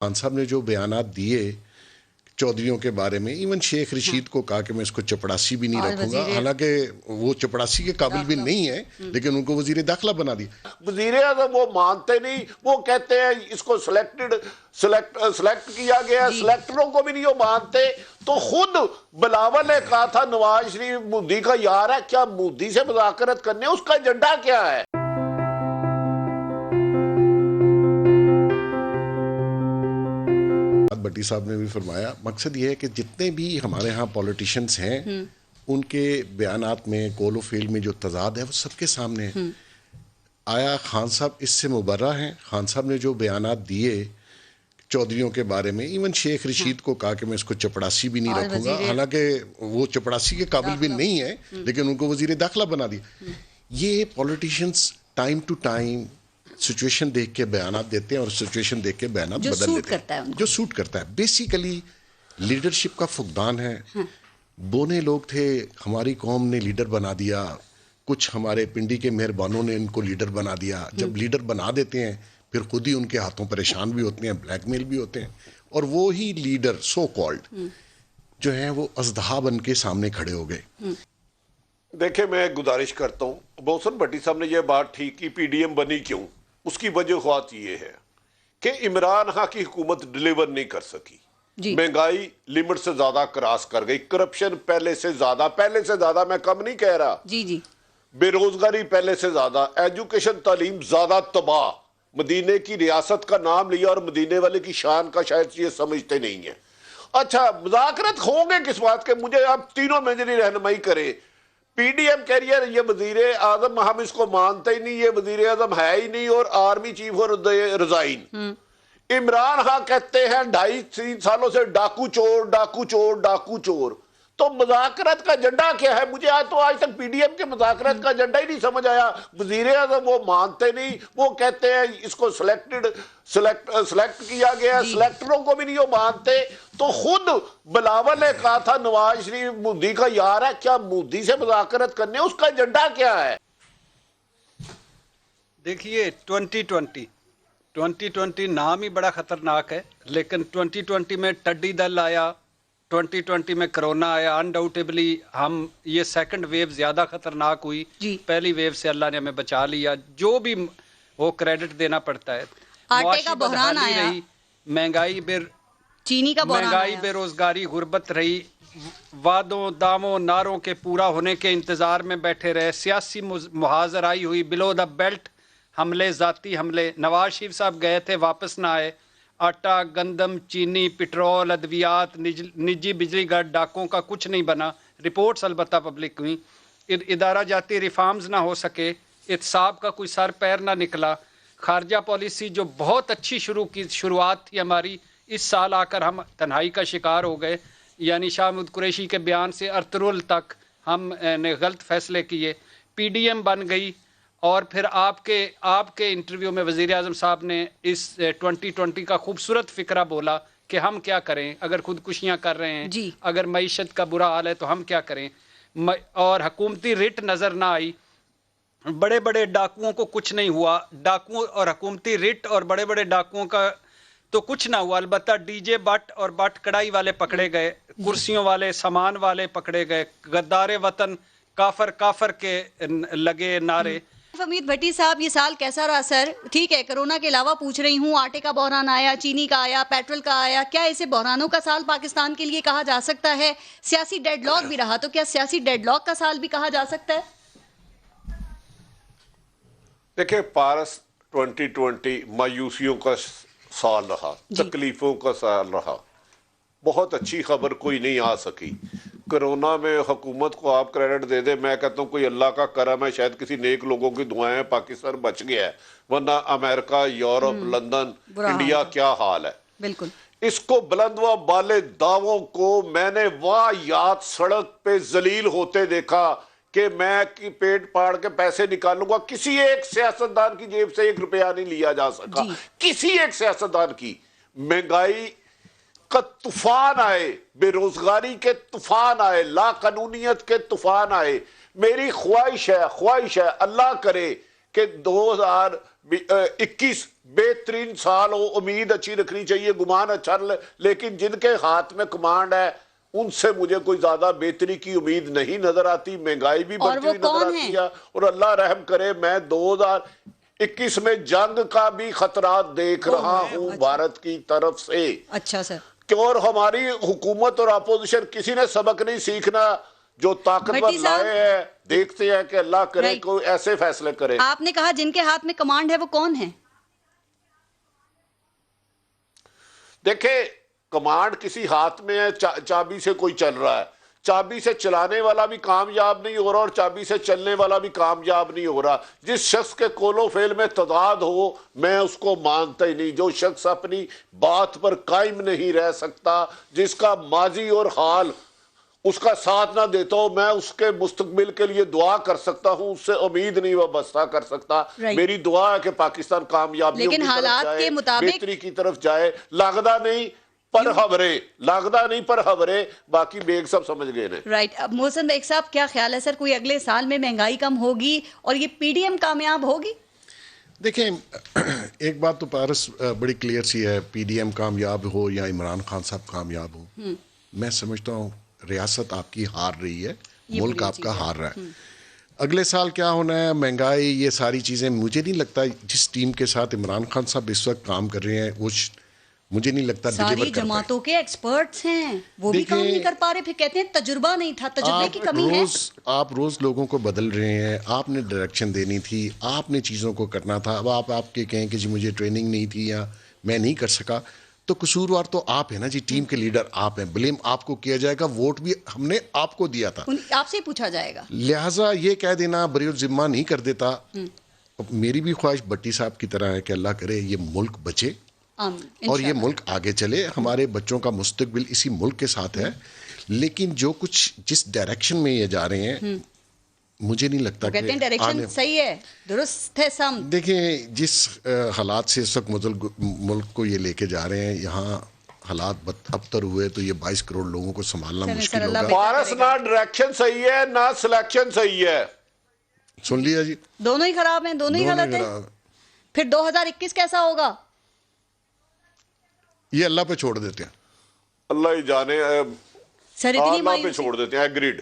خان صاحب نے جو بیانات دیے چودھریوں کے بارے میں، ایون شیخ رشید کو کہا کہ میں اس کو چپڑاسی بھی نہیں رکھوں گا، حالانکہ وہ چپڑاسی کے قابل بھی نہیں ہے، لیکن ان کو وزیر داخلہ بنا دیا۔ وزیر اعظم وہ مانتے نہیں، وہ کہتے ہیں اس کو سلیکٹ کیا گیا ہے، سلیکٹروں کو بھی نہیں وہ مانتے۔ تو خود بلاول نے کہا تھا نواز شریف مودی کا یار ہے، کیا مودی سے مذاکرت کرنے، اس کا ایجنڈا کیا ہے؟ بٹی صاحب نے بھی فرمایا، مقصد یہ ہے کہ جتنے بھی ہمارے ہاں پولیٹیشنز ہیں ان کے بیانات میں کول و فیل میں جو تضاد ہے وہ سب کے سامنے ہے۔ آیا خان صاحب اس سے مبرہ ہیں؟ خان صاحب نے جو بیانات دیے چودھریوں کے بارے میں، ایون شیخ رشید کو کہا کہ میں اس کو چپڑاسی بھی نہیں رکھوں گا، حالانکہ وہ چپڑاسی کے قابل بھی نہیں ہے، لیکن ان کو وزیر داخلہ بنا دیا۔ یہ politicians time to time situation دیکھ کے بیانات دیتے ہیں اور سچویشن دیکھ کے بیانات بدل لیتے ہیں جو سوٹ کرتا ہے۔ بیسیکلی لیڈرشپ کا فقدان ہے۔ بونے لوگ تھے، ہماری قوم نے لیڈر بنا دیا، کچھ ہمارے پنڈی کے مہربانوں نے ان کو لیڈر بنا دیا۔ جب لیڈر بنا دیتے ہیں پھر خود ہی ان کے ہاتھوں پریشان بھی ہوتے ہیں، بلیک میل بھی ہوتے ہیں، اور وہی لیڈر سو کالڈ جو ہیں وہ اژدہا بن کے سامنے کھڑے ہو گئے۔ دیکھیں میں گزارش کرتا ہوں، محسن بھٹی صاحب نے یہ بات ٹھیک کی، پی ڈی ایم بنی کیوں؟ اس کی وجوہات یہ ہے کہ عمران خان کی حکومت ڈیلیور نہیں کر سکی، مہنگائی لمٹ سے زیادہ کراس کر گئی، کرپشن پہلے سے زیادہ میں کم نہیں کہہ رہا، بے روزگاری پہلے سے زیادہ، ایجوکیشن تعلیم زیادہ تباہ، مدینے کی ریاست کا نام لیا اور مدینے والے کی شان کا شاید یہ سمجھتے نہیں ہیں۔ اچھا مذاکرت ہوں گے کس بات کے؟ مجھے آپ تینوں میں میری رہنمائی کریں۔ پی ڈی ایم کہہ رہی ہے یہ وزیر اعظم، ہم اس کو مانتے ہی نہیں، یہ وزیر اعظم ہے ہی نہیں، اور آرمی چیف اور ریزائن۔ عمران خان کہتے ہیں 2.5-3 سالوں سے ڈاکو چور۔ تو مذاکرت کا ایجنڈا کیا ہے؟ مجھے آج تک پی ڈی ایم کے مذاکرت کا ایجنڈا ہی نہیں سمجھ آیا۔ وزیر اعظم وہ مانتے نہیں، وہ کہتے ہیں اس کو سلیکٹ کیا گیا ہے، سلیکٹروں کو بھی نہیں وہ مانتے۔ تو خود بلاول نے کہا تھا نواز شریف مودی کا یار ہے، کیا مودی سے مذاکرت کرنے، اس کا ایجنڈا کیا ہے؟ دیکھیے 2020 نام ہی بڑا خطرناک ہے، لیکن 2020 میں ٹڈی دل آیا، 2020 میں کرونا آیا، انڈاؤٹیبلی ہم یہ سیکنڈ ویو زیادہ خطرناک ہوئی، پہلی ویو سے اللہ نے ہمیں بچا لیا، جو بھی وہ کریڈٹ دینا پڑتا ہے۔ معاشی بدحالی رہی، مہنگائی بے روزگاری، غربت رہی، وعدوں داموں نعروں کے پورا ہونے کے انتظار میں بیٹھے رہے، سیاسی محاذ آرائی ہوئی، بلو دا بیلٹ حملے، ذاتی حملے، نواز شریف صاحب گئے تھے واپس نہ آئے، آٹا گندم چینی پٹرول ادویات نجی بجلی گھر ڈاکوں کا کچھ نہیں بنا، رپورٹس البتہ پبلک ہوئی، ادارہ جاتی ریفارمز نہ ہو سکے، احتساب کا کوئی سر پیر نہ نکلا، خارجہ پالیسی جو بہت اچھی شروعات تھی ہماری، اس سال آ کر ہم تنہائی کا شکار ہو گئے، یعنی شاہ محمود قریشی کے بیان سے ارطغرل تک ہم نے غلط فیصلے کیے، پی ڈی ایم بن گئی، اور پھر آپ کے انٹرویو میں وزیر اعظم صاحب نے اس 2020 کا خوبصورت فکرہ بولا کہ ہم کیا کریں اگر خودکشیاں کر رہے ہیں، اگر معیشت کا برا حال ہے تو ہم کیا کریں، اور حکومتی رٹ نظر نہ آئی، بڑے بڑے ڈاکوؤں کو کچھ نہیں ہوا، ڈاکوؤں اور حکومتی رٹ اور بڑے بڑے ڈاکوؤں کا تو کچھ نہ ہوا، البتہ ڈی جے بٹ اور بٹ کڑائی والے پکڑے گئے، کرسیوں والے سامان والے پکڑے گئے، غدار وطن کافر کے لگے نعرے۔ فمید بھٹی صاحب، یہ سال کیسا رہا سر؟ ٹھیک ہے کرونا کے علاوہ پوچھ رہی ہوں، آٹے کا بحران آیا، چینی کا آیا، پیٹرول کا آیا، کیا اسے بحرانوں کا سال پاکستان کے لیے کہا جا سکتا ہے؟ سیاسی ڈیڈ لاک بھی رہا، تو کیا سیاسی ڈیڈ لاک کا سال بھی کہا جا سکتا ہے؟ دیکھیں پارس 2020 مایوسیوں کا سال رہا، تکلیفوں کا سال رہا، بہت اچھی خبر کوئی نہیں آ سکی۔ کرونا میں حکومت کو آپ کریڈٹ دے دیں، میں کہتا ہوں کوئی اللہ کا کرم ہے، شاید کسی نیک لوگوں کی دعائیں پاکستان بچ گیا ہے، ورنہ امریکہ، یورپ، لندن، انڈیا کیا حال ہے۔ بالکل اس کو بلند و بالے دعووں کو میں نے واہیات سڑک پہ ذلیل ہوتے دیکھا کہ میں پیٹ پاڑ کے پیسے نکالوں گا، کسی ایک سیاستدان کی جیب سے 1 روپیہ نہیں لیا جا سکا، کسی ایک سیاستدان کی۔ مہنگائی کا طوفان آئے، بے روزگاری کے طوفان آئے، لا قانونیت کے طوفان آئے، میری خواہش ہے اللہ کرے کہ 2021 بہترین سال ہو, امید اچھی رکھنی چاہیے, گمان اچھا, لیکن جن کے ہاتھ میں کمانڈ ہے ان سے مجھے کوئی زیادہ بہتری کی امید نہیں نظر آتی. مہنگائی بھی بڑھتی ہوئی نظر آتی ہے, اور اللہ رحم کرے میں 2021 میں جنگ کا بھی خطرات دیکھ رہا ہوں بھارت کی طرف سے. اچھا سر. اور ہماری حکومت اور اپوزیشن کسی نے سبق نہیں سیکھنا, جو طاقتور لائے ہیں دیکھتے ہیں کہ اللہ کرے کوئی ایسے فیصلے کرے. آپ نے کہا جن کے ہاتھ میں کمانڈ ہے وہ کون ہے؟ دیکھیں کمانڈ کسی ہاتھ میں ہے, چابی سے کوئی چل رہا ہے, چابی سے چلانے والا بھی کامیاب نہیں ہو رہا اور چابی سے چلنے والا بھی کامیاب نہیں ہو رہا. جس شخص کے قول و فعل میں تضاد ہو میں اس کو مانتا ہی نہیں. جو شخص اپنی بات پر قائم نہیں رہ سکتا, جس کا ماضی اور حال اس کا ساتھ نہ دیتا ہوں, میں اس کے مستقبل کے لیے دعا کر سکتا ہوں, اس سے امید نہیں وابستہ کر سکتا. میری دعا ہے کہ پاکستان کامیابیوں کی طرف جائے, بہتری کی طرف جائے, لاغدہ نہیں پر خبریں باقی بیگ سب سمجھ گئے ہیں. رائٹ. محسن بیگ صاحب کیا خیال ہے سر, کوئی اگلے سال میں مہنگائی کم ہوگی اور یہ پی ڈی ایم کامیاب ہوگی؟ دیکھیں ایک بات تو پارس بڑی کلیئر سی ہے, پی ڈی ایم کامیاب ہو یا عمران خان صاحب کامیاب ہو, میں سمجھتا ہوں ریاست آپ کی ہار رہی ہے, ملک آپ کا ہار رہا ہے. اگلے سال کیا ہونا ہے, مہنگائی, یہ ساری چیزیں مجھے نہیں لگتا جس ٹیم کے ساتھ عمران خان صاحب اس وقت کام کر رہے ہیں وہ مجھے نہیں لگتا ساری جماعتوں کے ایکسپرٹس ہیں, وہ بھی کام نہیں کر پا رہے, پھر کہتے ہیں تجربہ نہیں تھا, تجربے کی کمی ہے. آپ روز لوگوں کو بدل رہے ہیں, آپ نے ڈائریکشن دینی تھی, آپ نے چیزوں کو کرنا تھا. اب آپ کے کہیں کہ جی مجھے ٹریننگ نہیں تھی یا میں نہیں کر سکا, تو قصوروار تو آپ ہیں نا جی, ٹیم کے لیڈر آپ ہیں, بلیم آپ کو کیا جائے گا, ووٹ بھی ہم نے آپ کو دیا تھا, آپ سے پوچھا جائے گا. لہٰذا یہ کہہ دینا بری الذمہ نہیں کر دیتا. میری بھی خواہش بٹی صاحب کی طرح ہے کہ اللہ کرے یہ ملک بچے اور یہ ملک آگے چلے, ہمارے بچوں کا مستقبل اسی ملک کے ساتھ ہے. لیکن جو کچھ جس ڈائریکشن میں یہ جا رہے ہیں مجھے نہیں لگتا کہ ڈائریکشن صحیح ہے, درست ہے. دیکھیں جس حالات سے اس وقت ملک کو یہ لے کے جا رہے ہیں, یہاں حالات ابتر ہوئے تو یہ 22 کروڑ لوگوں کو سنبھالنا مشکل ہوگا. پارس نہ ڈائریکشن صحیح ہے نہ سلیکشن صحیح ہے. سن لیا جی, دونوں ہی خراب ہیں, دونوں ہی غلط ہیں. پھر 2021 کیسا ہوگا یہ اللہ پہ چھوڑ دیتے ہیں. اللہ ہی جانے, سر اتنی اللہ پہ چھوڑ دیتے ہیں. ایگریڈ.